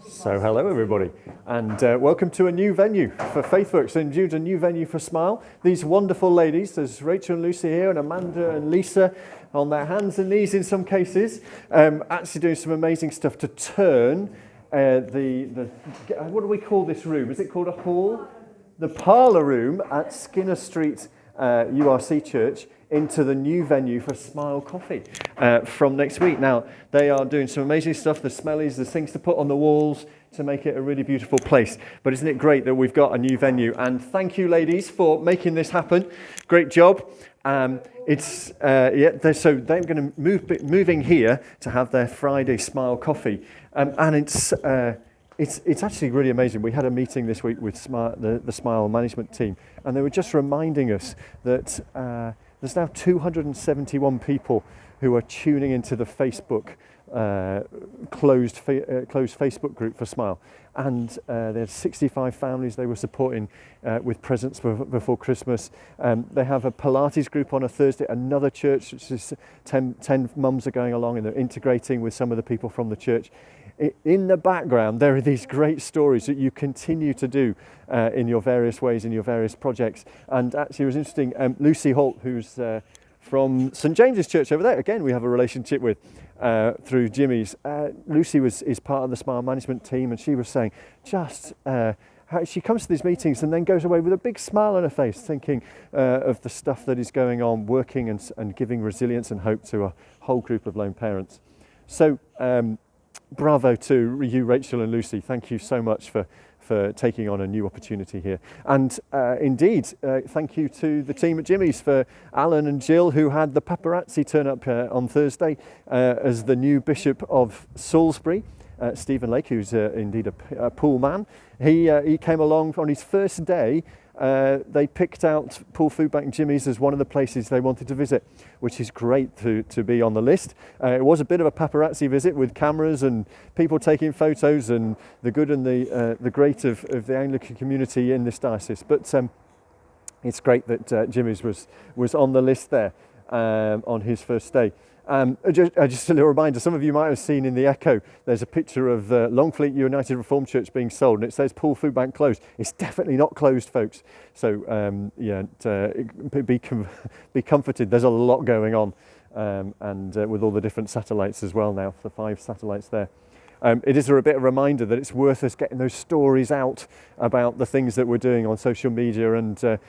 So hello everybody, and welcome to a new venue for FaithWorks, and indeed a new venue for Smile. These wonderful ladies, there's Rachel and Lucy here, and Amanda and Lisa on their hands and knees in some cases, actually doing some amazing stuff to turn what do we call this room? Is it called a hall? The parlour room at Skinner Street URC Church into the new venue for Smile Coffee from next week. Now, they are doing some amazing stuff. The smellies, there's things to put on the walls to make it a really beautiful place. But isn't it great that we've got a new venue? And thank you, ladies, for making this happen. Great job. So they're going to moving here to have their Friday Smile Coffee. And it's actually really amazing. We had a meeting this week with the Smile management team, and they were just reminding us that there's now 271 people who are tuning into the Facebook closed Facebook group for Smile, and there's 65 families they were supporting with presents before Christmas. They have a Pilates group on a Thursday, another church, which is 10 mums are going along and they're integrating with some of the people from the church. In the background, there are these great stories that you continue to do in your various ways, in your various projects. And actually it was interesting, Lucy Holt, who's from St James's Church over there, again we have a relationship with through Jimmy's. Lucy is part of the Smile management team, and she was saying how she comes to these meetings and then goes away with a big smile on her face, thinking of the stuff that is going on, working and giving resilience and hope to a whole group of lone parents. So bravo to you, Rachel and Lucy. Thank you so much for taking on a new opportunity here. And indeed, thank you to the team at Jimmy's, for Alan and Jill, who had the paparazzi turn up on Thursday as the new Bishop of Salisbury. Stephen Lake, who's indeed a Poole man. He came along on his first day. They picked out Poole Food Bank Jimmy's as one of the places they wanted to visit, which is great to be on the list. It was a bit of a paparazzi visit with cameras and people taking photos and the good and the great of the Anglican community in this diocese. But it's great that Jimmy's was on the list there on his first day. Just a little reminder, some of you might have seen in the Echo, there's a picture of Longfleet United Reformed Church being sold, and it says Poole Food Bank closed. It's definitely not closed, folks. So be comforted. There's a lot going on, and with all the different satellites as well now, the 5 satellites there. It is a bit of a reminder that it's worth us getting those stories out about the things that we're doing on social media and into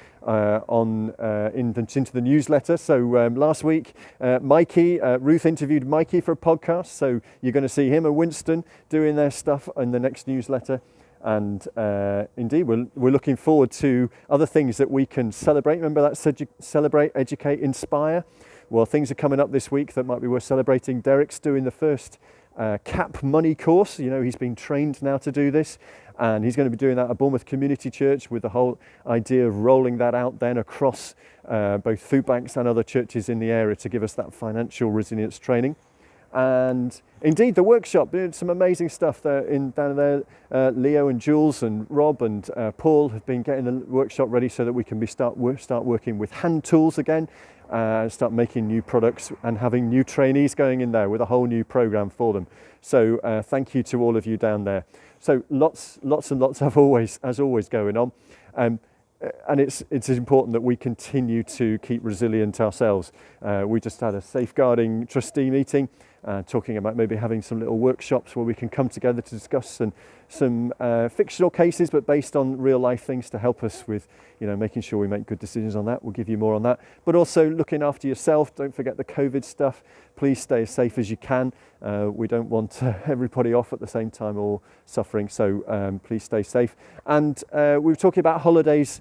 the newsletter. So last week, Ruth interviewed Mikey for a podcast. So you're going to see him and Winston doing their stuff in the next newsletter. And indeed, we're looking forward to other things that we can celebrate. Remember that celebrate, educate, inspire. Well, things are coming up this week that might be worth celebrating. Derek's doing the first CAP money course. You know, he's been trained now to do this, and he's going to be doing that at Bournemouth Community Church, with the whole idea of rolling that out then across both food banks and other churches in the area to give us that financial resilience training. And indeed, the workshop, doing some amazing stuff down there. Leo and Jules and Rob and Paul have been getting the workshop ready so that we can start working with hand tools again, start making new products and having new trainees going in there with a whole new program for them. So thank you to all of you down there. So lots and lots as always going on. And it's important that we continue to keep resilient ourselves. We just had a safeguarding trustee meeting, talking about maybe having some little workshops where we can come together to discuss some fictional cases, but based on real life things to help us with, making sure we make good decisions on that. We'll give you more on that. But also looking after yourself. Don't forget the COVID stuff. Please stay as safe as you can. We don't want everybody off at the same time or suffering. So please stay safe. And we were talking about holidays,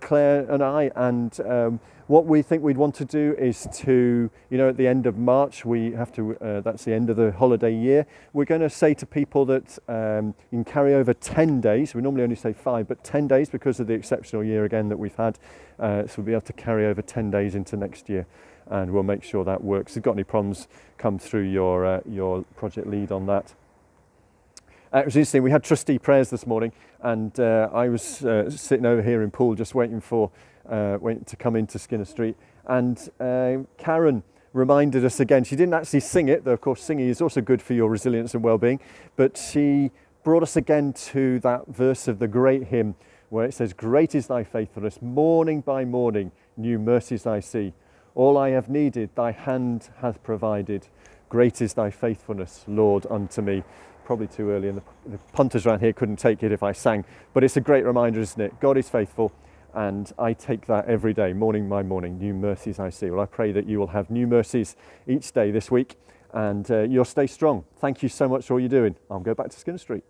Claire and I, and what we think we'd want to do is to, at the end of March, we have to, that's the end of the holiday year. We're going to say to people that you can carry over 10 days. We normally only say 5, but 10 days because of the exceptional year again that we've had. So we'll be able to carry over 10 days into next year, and we'll make sure that works. If you've got any problems, come through your project lead on that. It was interesting, we had trustee prayers this morning, and I was sitting over here in Poole just waiting to come into Skinner Street, and Karen reminded us again. She didn't actually sing it, though of course singing is also good for your resilience and well-being, but she brought us again to that verse of the great hymn where it says, "Great is thy faithfulness, morning by morning, new mercies I see. All I have needed, thy hand hath provided. Great is thy faithfulness, Lord, unto me." Probably too early, and the punters around here couldn't take it if I sang. But it's a great reminder, isn't it? God is faithful, and I take that every day, morning by morning, new mercies I see. Well, I pray that you will have new mercies each day this week, and you'll stay strong. Thank you so much for all you're doing. I'll go back to Skinner Street.